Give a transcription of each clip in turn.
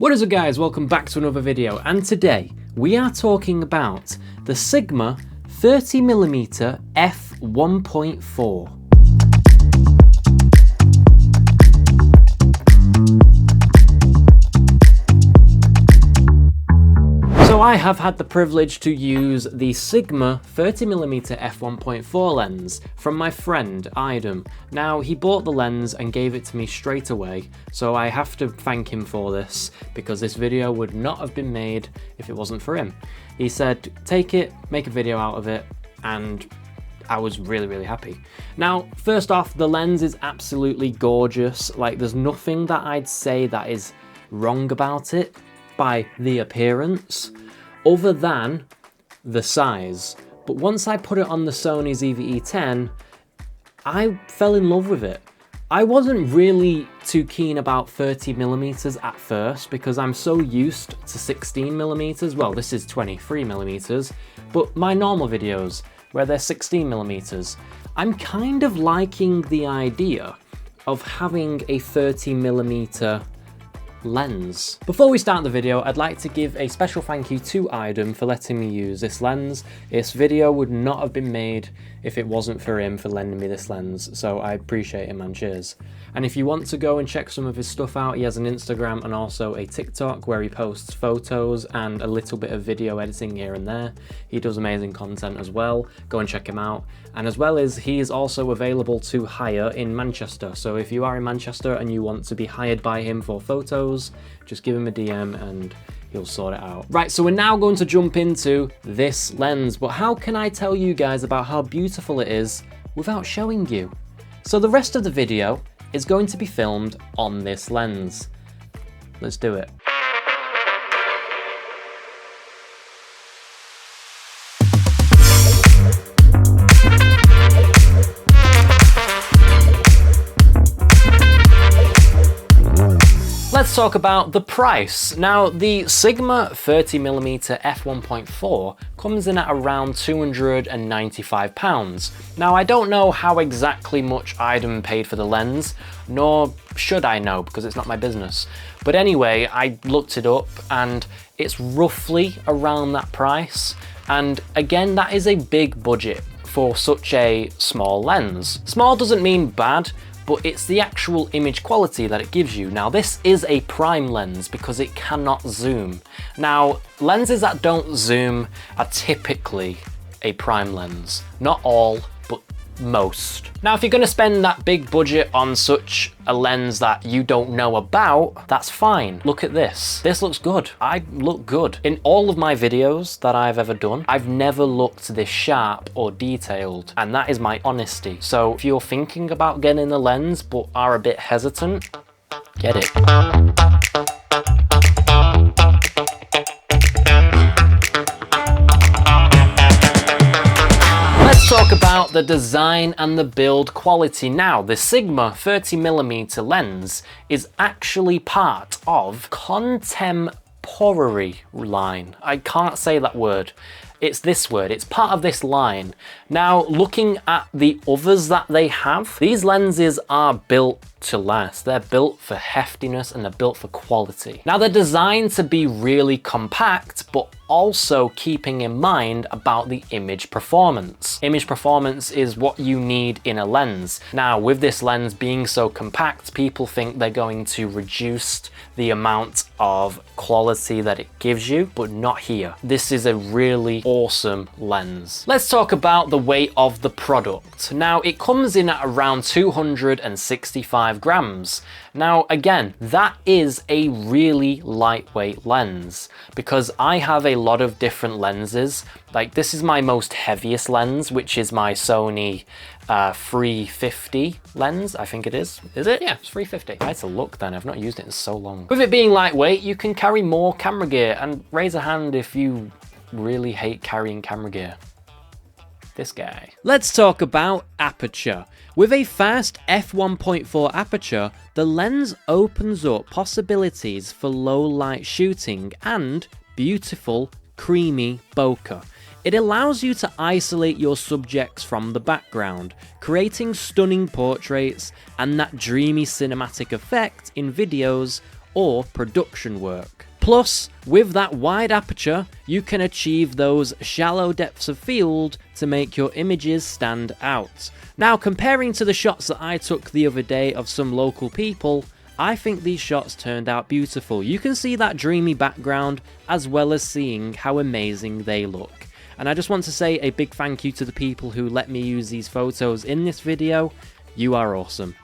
What is up guys, welcome back to another video, and today we are talking about the Sigma 30mm F1.4. So I have had the privilege to use the Sigma 30mm f1.4 lens from my friend Idem. Now he bought the lens and gave it to me straight away, so I have to thank him for this because this video would not have been made if it wasn't for him. He said take it, make a video out of it, and I was really happy. Now first off, the lens is absolutely gorgeous. Like, there's nothing that I'd say that is wrong about it by the appearance, other than the size. But once I put it on the Sony ZV-E10, I fell in love with it. I wasn't really too keen about 30mm at first because I'm so used to 16mm. Well, this is 23mm, but my normal videos where they're 16mm, I'm kind of liking the idea of having a 30mm lens. Before we start the video, I'd like to give a special thank you to Idem for letting me use this lens. This video would not have been made if it wasn't for him for lending me this lens, so I appreciate him, man, cheers. And if you want to go and check some of his stuff out, he has an Instagram and also a TikTok where he posts photos and a little bit of video editing here and there. He does amazing content as well. Go and check him out. And as well as, he is also available to hire in Manchester. So if you are in Manchester and you want to be hired by him for photos, just give him a DM and he'll sort it out. Right, so we're now going to jump into this lens, but how can I tell you guys about how beautiful it is without showing you? So the rest of the video is going to be filmed on this lens. Let's do it. Let's talk about the price. Now, the Sigma 30mm f1.4 comes in at around £295. Now, I don't know how exactly much Idem paid for the lens, nor should I know because it's not my business. But anyway, I looked it up and it's roughly around that price. And again, that is a big budget for such a small lens. Small doesn't mean bad, but it's the actual image quality that it gives you. Now, this is a prime lens because it cannot zoom. Now, lenses that don't zoom are typically a prime lens. Not all, but most. Now, if you're gonna spend that big budget on such a lens that you don't know about, that's fine. Look at this. This looks good. I look good. In all of my videos that I've ever done, I've never looked this sharp or detailed, and that is my honesty. So if you're thinking about getting the lens but are a bit hesitant, get it. Let's talk about the design and the build quality now. The Sigma 30mm lens is actually part of contemporary line. I can't say that word. It's this word, it's part of this line. Now, looking at the others that they have, these lenses are built to last. They're built for heftiness and they're built for quality. Now, they're designed to be really compact, but also keeping in mind about the image performance. Image performance is what you need in a lens. Now, with this lens being so compact, people think they're going to reduce the amount of quality that it gives you, but not here. This is a really awesome lens. Let's talk about the weight of the product. Now, it comes in at around 265 grams. Now, again, that is a really lightweight lens because I have a lot of different lenses. Like, this is my most heaviest lens, which is my Sony 350 lens, I think it is. Is it? Yeah, it's 350. I had to look then, I've not used it in so long. With it being lightweight, you can carry more camera gear, and raise a hand if you really hate carrying camera gear. This guy. Let's talk about aperture. With a fast f1.4 aperture, the lens opens up possibilities for low light shooting and beautiful, creamy bokeh. It allows you to isolate your subjects from the background, creating stunning portraits and that dreamy cinematic effect in videos or production work. Plus, with that wide aperture, you can achieve those shallow depths of field to make your images stand out. Now, comparing to the shots that I took the other day of some local people, I think these shots turned out beautiful. You can see that dreamy background as well as seeing how amazing they look. And I just want to say a big thank you to the people who let me use these photos in this video. You are awesome.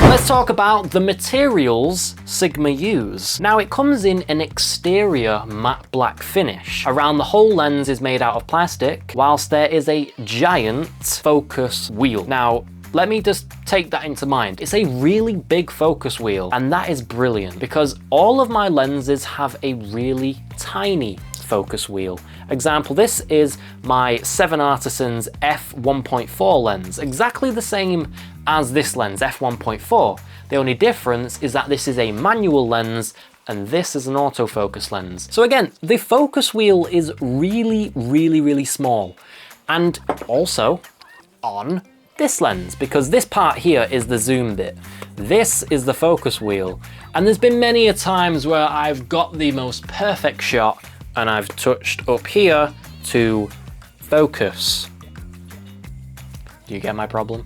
Let's talk about the materials Sigma use. Now, it comes in an exterior matte black finish. Around the whole lens is made out of plastic, whilst there is a giant focus wheel. Now, let me just take that into mind. It's a really big focus wheel, and that is brilliant because all of my lenses have a really tiny focus wheel. Example, this is my 7 Artisans F1.4 lens, exactly the same as this lens, F1.4. The only difference is that this is a manual lens and this is an autofocus lens. So again, the focus wheel is really small, and also on this lens, because this part here is the zoom bit. This is the focus wheel, and there's been many a times where I've got the most perfect shot and I've touched up here to focus. Do you get my problem?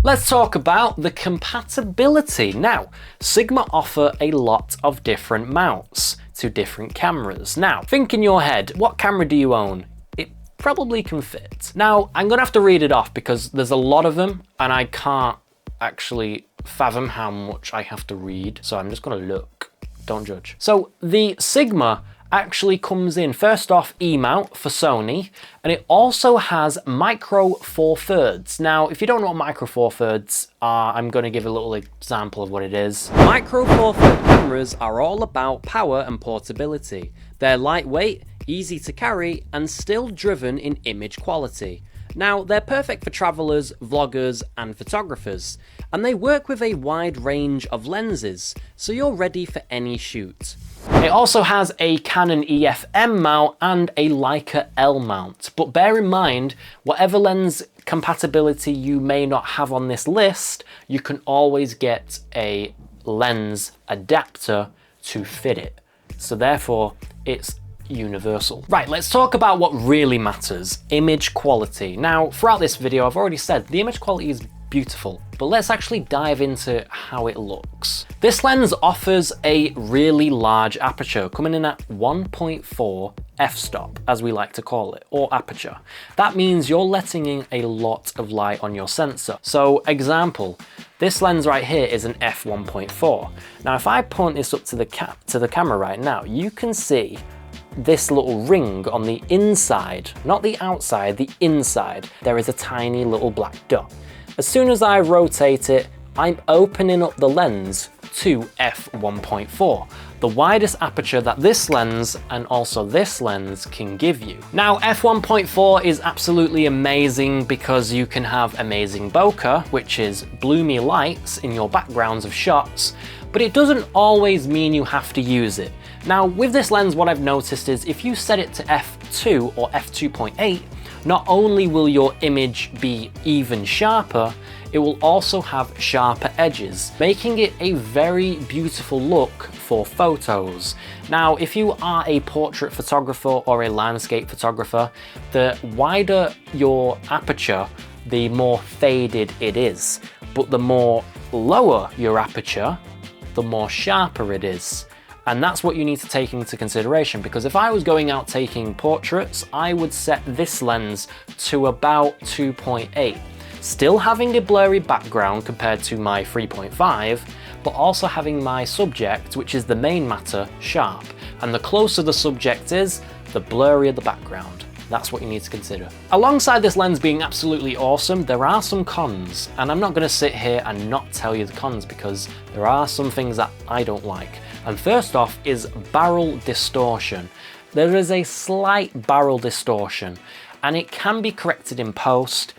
Let's talk about the compatibility. Now, Sigma offer a lot of different mounts to different cameras. Now, think in your head, what camera do you own? It probably can fit. Now, I'm gonna have to read it off because there's a lot of them and I can't actually fathom how much I have to read. So I'm just gonna look, don't judge. So the Sigma actually comes in, first off, E-mount for Sony, and it also has micro 4/3. Now, if you don't know what micro 4/3 are, I'm going to give a little example of what it is. Micro 4/3 cameras are all about power and portability. They're lightweight, easy to carry, and still driven in image quality. Now, they're perfect for travelers, vloggers, and photographers, and they work with a wide range of lenses, so you're ready for any shoot. It also has a Canon EF-M mount and a Leica L mount, but bear in mind, whatever lens compatibility you may not have on this list, you can always get a lens adapter to fit it. So therefore, it's universal. Right, let's talk about what really matters, image quality. Now, throughout this video, I've already said the image quality is beautiful, but let's actually dive into how it looks. This lens offers a really large aperture, coming in at 1.4 f-stop, as we like to call it, or aperture. That means you're letting in a lot of light on your sensor. So, example, this lens right here is an f1.4. Now, if I point this up to the camera right now, you can see this little ring on the inside, not the outside, the inside. There is a tiny little black dot. As soon as I rotate it, I'm opening up the lens to f1.4, the widest aperture that this lens and also this lens can give you. Now, f1.4 is absolutely amazing because you can have amazing bokeh, which is bloomy lights in your backgrounds of shots, but it doesn't always mean you have to use it. Now, with this lens, what I've noticed is if you set it to f2 or f2.8, not only will your image be even sharper, it will also have sharper edges, making it a very beautiful look for photos. Now, if you are a portrait photographer or a landscape photographer, the wider your aperture, the more faded it is. But the more lower your aperture, the more sharper it is. And that's what you need to take into consideration, because if I was going out taking portraits, I would set this lens to about 2.8, still having a blurry background compared to my 3.5, but also having my subject, which is the main matter, sharp. And the closer the subject is, the blurrier the background. That's what you need to consider. Alongside this lens being absolutely awesome, there are some cons, and I'm not going to sit here and not tell you the cons because there are some things that I don't like. And first off is barrel distortion. There is a slight barrel distortion, and it can be corrected in post,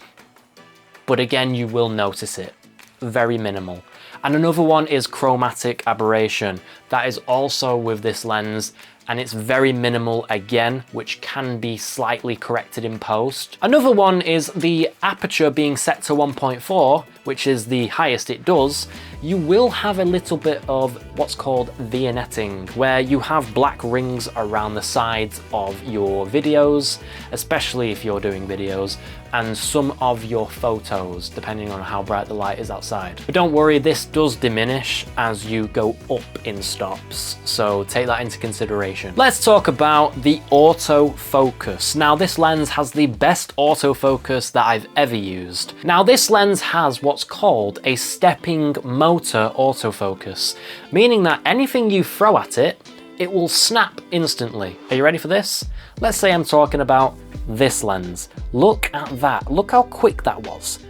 but again, you will notice it. Very minimal. And another one is chromatic aberration. That is also with this lens, and it's very minimal again, which can be slightly corrected in post. Another one is the aperture being set to 1.4, which is the highest it does. You will have a little bit of what's called vignetting, where you have black rings around the sides of your videos, especially if you're doing videos, and some of your photos, depending on how bright the light is outside. But don't worry, this does diminish as you go up in stops, so take that into consideration. Let's talk about the autofocus. Now, this lens has the best autofocus that I've ever used. Now, this lens has what's called a stepping motor autofocus, meaning that anything you throw at it, it will snap instantly. Are you ready for this? Let's say I'm talking about this lens. Look at that. Look how quick that was.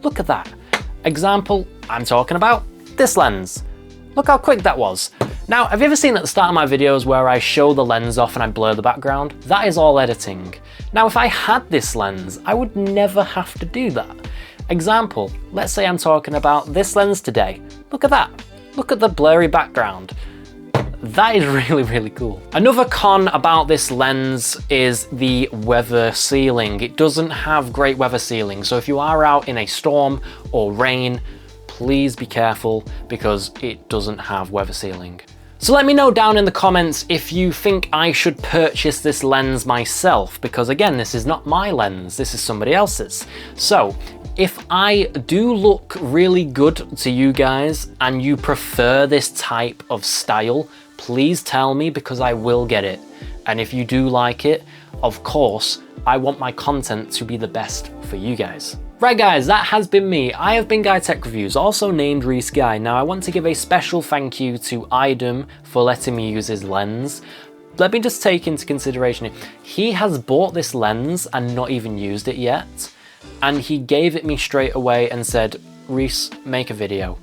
Look at that. Example, I'm talking about this lens. Look how quick that was. Now, have you ever seen at the start of my videos where I show the lens off and I blur the background? That is all editing. Now, if I had this lens, I would never have to do that. Example, let's say I'm talking about this lens today. Look at that. Look at the blurry background. That is really, really cool. Another con about this lens is the weather sealing. It doesn't have great weather sealing, so if you are out in a storm or rain, please be careful because it doesn't have weather sealing. So let me know down in the comments if you think I should purchase this lens myself, because again, this is not my lens, this is somebody else's. So if I do look really good to you guys and you prefer this type of style, please tell me because I will get it. And if you do like it, of course, I want my content to be the best for you guys. Right guys, that has been me. I have been Guy Tech Reviews, also named Reese Guy. Now I want to give a special thank you to Idem for letting me use his lens. Let me just take into consideration, he has bought this lens and not even used it yet. And he gave it me straight away and said, Reese, make a video.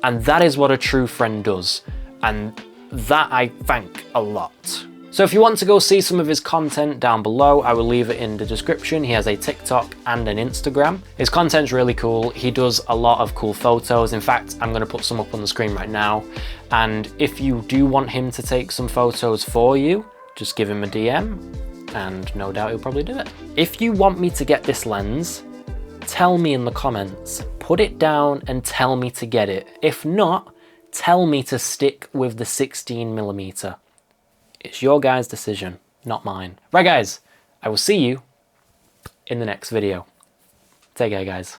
And that is what a true friend does. And that I thank a lot. So if you want to go see some of his content down below, I will leave it in the description. He has a TikTok and an Instagram. His content's really cool. He does a lot of cool photos. In fact, I'm gonna put some up on the screen right now. And if you do want him to take some photos for you, just give him a DM and no doubt he'll probably do it. If you want me to get this lens, tell me in the comments. Put it down and tell me to get it. If not, tell me to stick with the 16mm. It's your guys' decision, not mine. Right guys, I will see you in the next video. Take care guys.